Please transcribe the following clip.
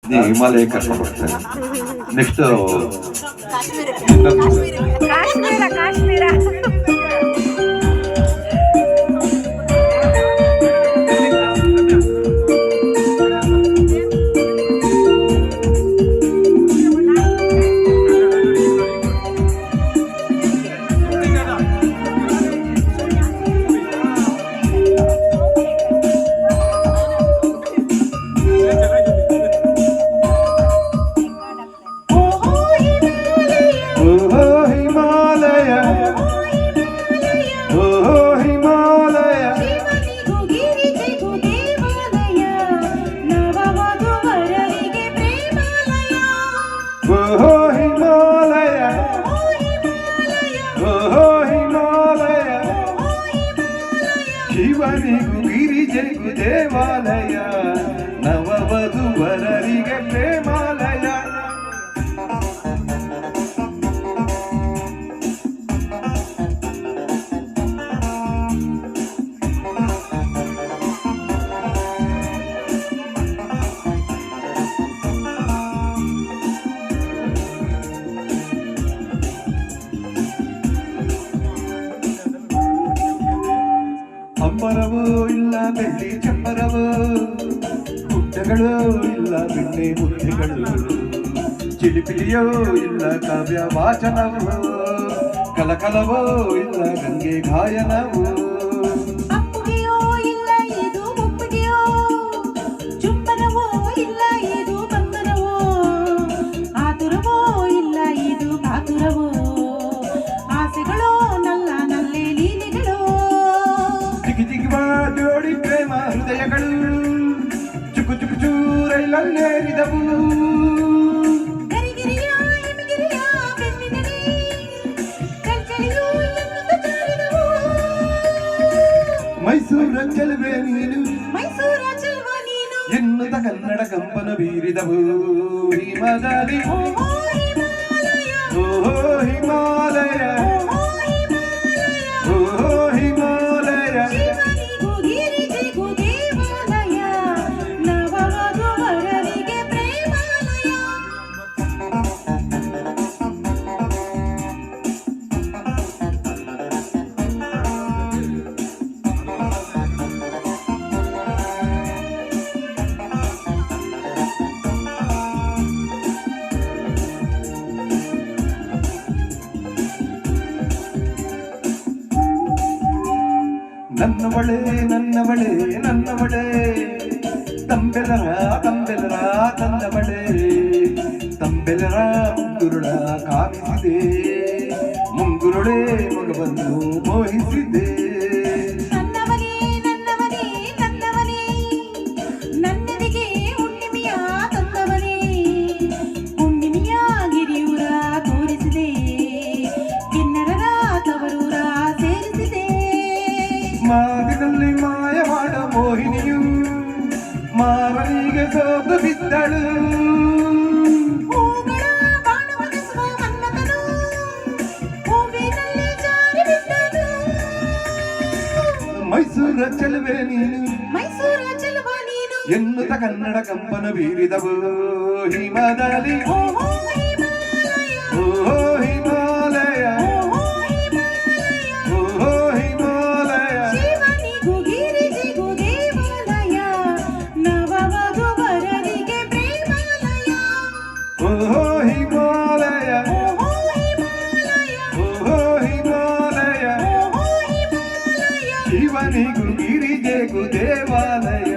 ನೀವು ಹಿಮಾಲಯ ಕರ್ಕೊಂಡು ಹೋಗ್ತಾರೆ. ನೆಕ್ಸ್ಟ್ ಕಾಶ್ಮೀರ ಕಾಶ್ಮೀರ ಶಿವನಿಗೂ ಗಿರಿಜೆಗೂ ದೇವಾಲಯ, ನವವಧುವರರಿಗೆ ಪ್ರೇಮಾಲಯ. ಅಂಬರವೋ ಇಲ್ಲ ಬೆಳ್ಳಿ ಚಪ್ಪರವೋ, ಗುಡ್ಡಗಳೋ ಇಲ್ಲ ಬೆಣ್ಣೆ ಮುದ್ದೆಗಳು, ಚಿಲಿಪಿಲಿಯೋ ಇಲ್ಲ ಕಾವ್ಯ ವಾಚನವೋ, ಕಲಕಲವೋ ಇಲ್ಲ ಗಂಗೆ ಗಾಯನವೋ. ಅಪ್ಪುಗೆಯೋ ಇಲ್ಲ ಇದು ಒಪ್ಪಿಗೆಯೋ, ಚುಂಬನವೋ ಇಲ್ಲ ಇದು ಬಂಧನವೋ, ಆತುರವೋ ಇಲ್ಲ ಇದು ಕಾತುರವೋ, ಆಸೆಗಳೋ ನಲ್ಲ ನಲ್ಲೆ ಲೀಲೆಗಳೋ. ಜಿಗಿ ಜಿಗಿವ ಜೋಡಿ ಪ್ರೇಮ ಹೃದಯಗಳು, ಚುಕು ಚುಕು ಚೂರೈಲಲ್ಲೇರಿದವು. ಗರಿಗಿರಿಯ ಹಿಮಗಿರಿಯ ಬೆನ್ನಿನಡಿ ಕಲ್ಚಳಿಯೋ ಎನ್ನುತ್ತ ಜಾರಿದವು. ಮೈಸೂರ ಚೆಲುವೆ ನೀನು, ಮೈಸೂರ ಚೆಲುವ ನೀನು, ಎನ್ನುತ್ತ ಕನ್ನಡ ಕಂಪನ ಬೀರಿದವು. ಹಿಮದಲ್ಲಿ ಓಹೋ ಹಿಮಾಲಯ, ಓಹೋ ಹಿಮಾಲಯ, ಓಹೋ ಹಿಮಾಲಯ, ಓಹೋ ಹಿಮಾಲಯ. ಶಿವನಿಗೂ ಗಿರಿಜೆಗೂ ದೇವಾಲಯ, ನವವಧುವರರಿಗೆ ಪ್ರೇಮಾಲಯ. ನನ್ನವಳೇ ನನ್ನವಳೇ ನನ್ನವಳೇ, ತಂಬೆಲರ ತಂಬೆಲರ ತಂದವಳೇ, ತಂಬೆಲರ ಮುಂಗುರುಳ ಕಾಮಿಸಿದೆ, ಮುಂಗುರುಳೇ ಮಗವನ್ನು ಮೋಹಿಸಿದೆ. ನನ್ನವನೇ ನನ್ನವನೇ ನನ್ನವನೇ, ನನ್ನೆದೆಗೆ ಹುಣ್ಣಿಮೆಯ ತಂದವನೇ, ಹುಣ್ಣಿಮೆಯ ಗಿರಿಯೂರ ತೋರಿಸಿದೆ, ಕಿನ್ನರರ ತವರೂರ ಸೇರಿಸಿದೆ. ಮಾತಿನಲ್ಲಿ ಮಾಯ ಮಾಡ ಮೋಹಿನಿಯು, ಮಾರನಿಗೆ ಸೋತು ಬಿದ್ದಳು. ಹೂಗಳ ಬಾಣ ಒದಗಿಸುವ ಮನ್ಮಥನು, ಹೂವಿನಲ್ಲಿ ಜಾರಿ ಬಿದ್ದನು. ಮೈಸೂರ ಚೆಲುವೆ ನೀನು, ಮೈಸೂರ ಚೆಲುವ ನೀನು, ಎನ್ನುತ್ತ ಕನ್ನಡ ಕಂಪನ ಬೀರಿದವು. ಹಿಮದಲ್ಲಿ ಓಹೋ ಹಿಮಾಲಯ, ಓಹೋ ಹಿಮಾಲಯ, ಓಹೋ ಹಿಮಾಲಯ, ಓಹೋ ಹಿಮಾಲಯ. ಶಿವನಿಗೂ ಗಿರಿಜೆಗೂ ದೇವಾಲಯ, ನವವಧುವರರಿಗೆ ಪ್ರೇಮಾಲಯ. ಓಹೋ ಹಿಮಾಲಯ, ಓಹೋ ಹಿಮಾಲಯ, ಓಹೋ ಹಿಮಾಲಯ. ಓಹೋ ಹಿಮಾಲಯ, ಶಿವನಿಗೂ ಗಿರಿಜೆಗೂ ದೇವಾಲಯ,